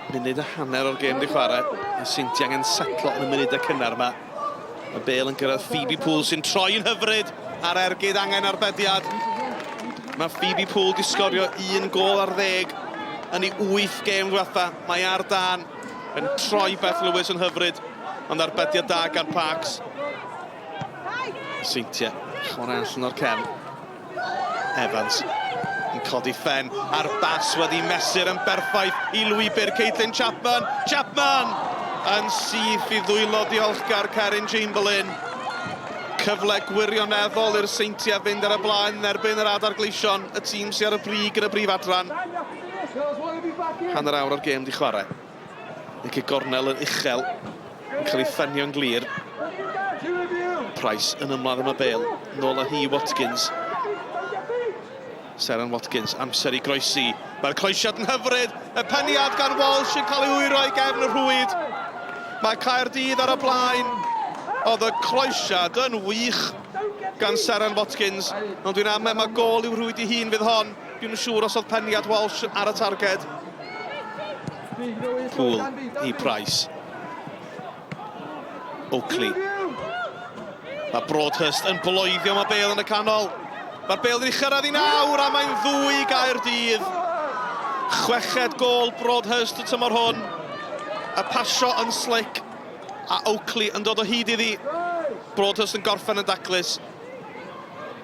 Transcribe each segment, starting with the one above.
Munud a hanner o'r gêm di chwarae. Mae Seintiau angen setlo yn y munud y cynnar yma. Mae Bale yn gyrraedd Phoebe Poole sy'n troi'n hyfryd ar ergyd angen arbediad. Mae Phoebe Poole di sgorio 1 gol ar 10 yn ei 8 gêm diwetha. Mae ar dan yn troi Beth Lewis yn hyfryd, ond arbediad da gan Parks. Seintiau, chwarae allan o'r cefn. Evans yn codi ffen a'r bas wedi mesur yn berffaith i lwybr Caitlin Chapman. Chapman yn syth i ddwylo diolchgar Cerin Chamberlain. Cyfle gwirioneddol i'r Seintiau fynd ar y blaen yn erbyn yr adar gleision, y tîm sy'n ar y brig yn y brif adran. Hanner awr o'r gêm di chwarae. Nicky Gornel yn uchel, yn cael ei ffenio'n glir. Price yn ymladd am y Bale, nôl â hi Watkins. Seren Watkins, amser i groesi. Mae'r croesiad yn hyfryd, y peniad gan Walsh yn cael ei wyro i gefn y rhwyd. Mae Caerdydd ar y blaen. Oedd y croesiad yn wych gan Seren Watkins. Ond dwi'n amau mae gol i'w rhwyd i hun fydd hon. Dwi'n siŵr os oedd peniad Walsh ar y targed. Poole i Price. Oakley. Mae Broadhurst yn bloeddio mae Bale yn y canol. Mae'r Bale wedi chyrraedd i nawr a mae'n ddwy Gaerdydd. Chweched gol Broadhurst y tymor hwn. Y pasio yn slick a Oakley yn dod o hyd iddi. Broadhurst yn gorffen yn daclus.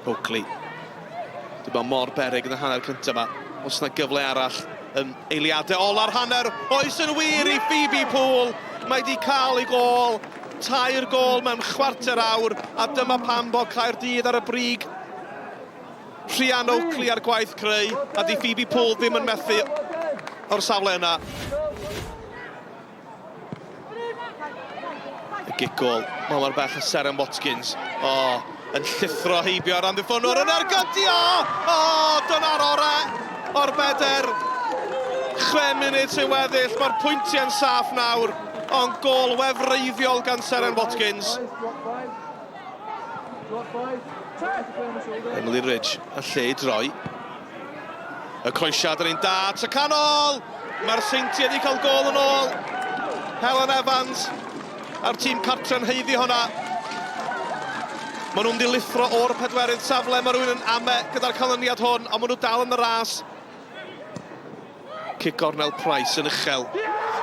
Oakley. Dwi'n meddwl mor beryg yn y hanner cyntaf yma. Os yna gyfle arall yn eiliadau ola'r hanner. Oes yn wir i Phoebe Poole. Mae wedi cael ei gol. 2 gol mewn chwarter awr. A dyma pam bod Caerdydd ar y brig. Rhian Oakley ar gwaith creu, a di Phoebe Poole ddim yn methu o'r safle yna. Y gigol, mae'r bell y Seren Watkins. Yn llithro heibio ar amddiffynwr yn ergydio! Dyna'r orau o'r beder. 6 munud i weddill, mae'r pwyntiau'n saff nawr, ond gol wefreiddiol gan Seren Watkins. Emily Ridge, y lle i droi. Y croesiad yn un da, at y canol! Mae'r Seintiau wedi cael gol yn ôl. Helen Evans, a'r tîm cartre'n heiddi honna. Maen nhw'n mynd i lithro o'r pedwerydd safle, mae rhywun yn ame gyda'r canlyniad hwn, ond maen nhw dal yn y ras. Cic Gornel Price yn uchel.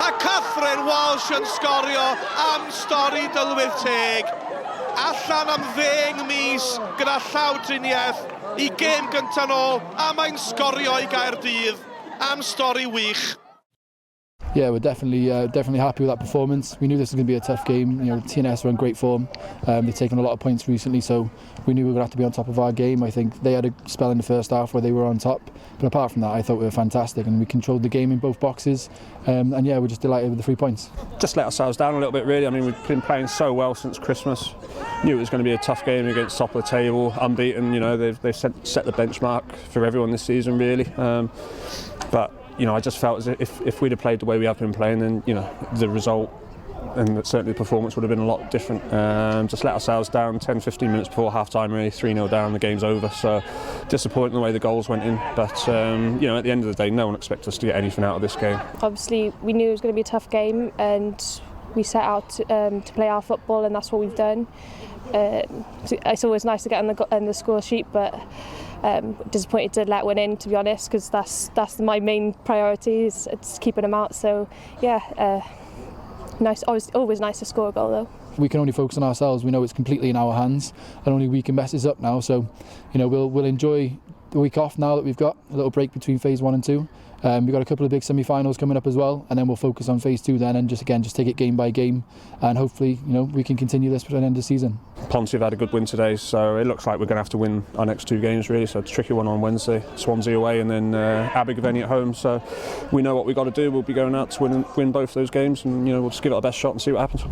A Catherine Walsh yn sgorio am stori dylwydd teg. Allan am 10 mis gyda llawdriniaeth i gêm gyntaf nôl, a mae'n sgorio i Gaerdydd am stori wych. Yeah, we're definitely happy with that performance. We knew this was going to be a tough game. You know, TNS were in great form. They've taken a lot of points recently, so we knew we were going to have to be on top of our game. I think they had a spell in the first half where they were on top, but apart from that, I thought we were fantastic and we controlled the game in both boxes. And yeah, we're just delighted with the 3 points. Just let ourselves down a little bit, really. I mean, we've been playing so well since Christmas. Knew it was going to be a tough game against top of the table, unbeaten. You know, they've set the benchmark for everyone this season, really. But you know, I just felt as if we'd have played the way we have been playing, then you know the result and certainly the performance would have been a lot different. Just let ourselves down 10-15 minutes before half-time, really. 3-0 down, the game's over. So disappointing the way the goals went in. But you know, at the end of the day, no one expected us to get anything out of this game. Obviously, we knew it was going to be a tough game, and we set out to play our football, and that's what we've done. It's always nice to get on the score sheet, but disappointed to let one in, to be honest, because that's my main priority is keeping them out. So yeah, always nice to score a goal though. We can only focus on ourselves. We know it's completely in our hands, and only we can mess this up now. So you know, we'll enjoy the week off now that we've got a little break between phase 1 and 2. We've got a couple of big semi-finals coming up as well, and then we'll focus on phase 2 then, and just take it game by game, and hopefully, you know, we can continue this for the end of the season. Ponty have had a good win today, so it looks like we're going to have to win our next 2 games, really. So it's a tricky one on Wednesday, Swansea away, and then Abergavenny at home. So we know what we've got to do. We'll be going out to win both those games, and you know, we'll just give it our best shot and see what happens.